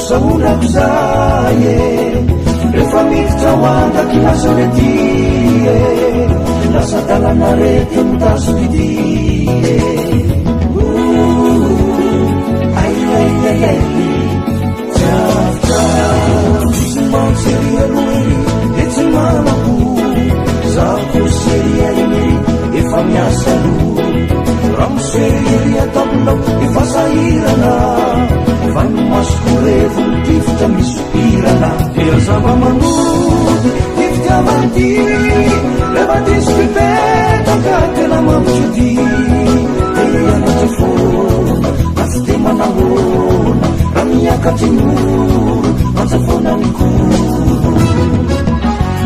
Saunakzaye refamiltra wandaki lasaretie lasatalanaret mtasvidie ay tafta simanserialueri etsimamaku zaku seriaimeri efamiasalu ramseriria tablo efasairana vanmaskurevu tifta misupirana eazavamanudi tiftiavanti levatispipetaka tena mamsudi eyanatefona azitemanahona ramiakatinuru mazafonamikuru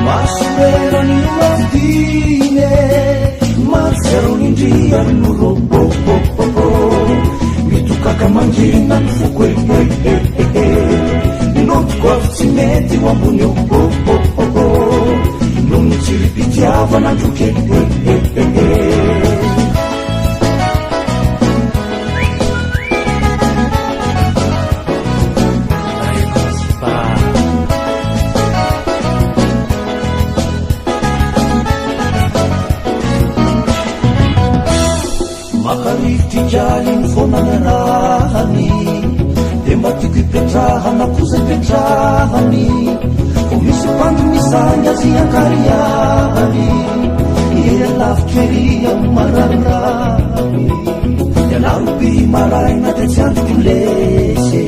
masuerani ulavdine mazerunindrianurobobobobo mitukakamangina nfukwe notkwavtsimeti wambuni obobobobo nomitsiripitiava nanduke makariftijalin fonanarahani dembatikuipetrahana kuzepetrahani omisy mpandromisany aziakariahany ialafikeriya mararahany ialaroby maraina de tsy andoko lese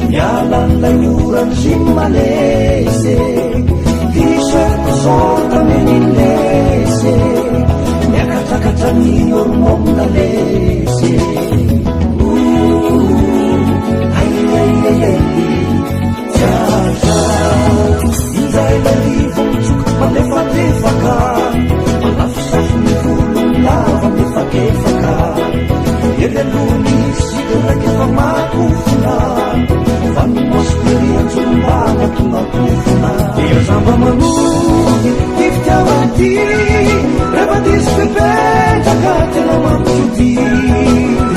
mialan'lay orany zimalese diserkosortamenilese miakatrakatrany ormomna lese inzailalivomitsoka malefatefaka malafisafiny volony lava mefakefaka elalony sidrakefa makofona vanimosiperianjolombana tonakofona eazamba manody tifitiavanty revatisipepetraka tena mamsody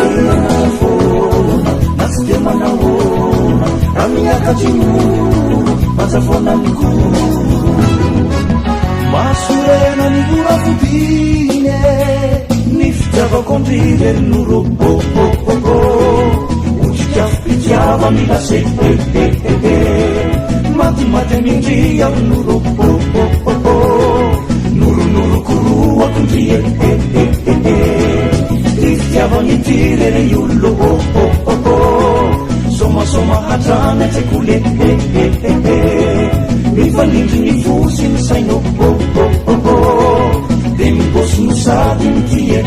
eanafona nasy de manahona ramiakatsinoro mazafonamikuru masorena nivoravotine nifitiavakondrivelnorobobobobo otrikafipitiava milase matimaty mindriavinorobobobobo noronorokoroakondrie tifitiavanitire iolo somasoma hatrana tsekole mifanindry ny fosy ny saino de miboso no sady mitie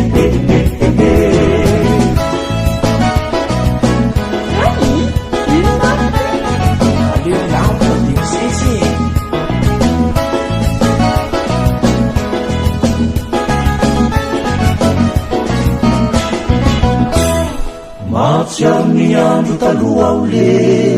matsy amin'ny andro taloha o le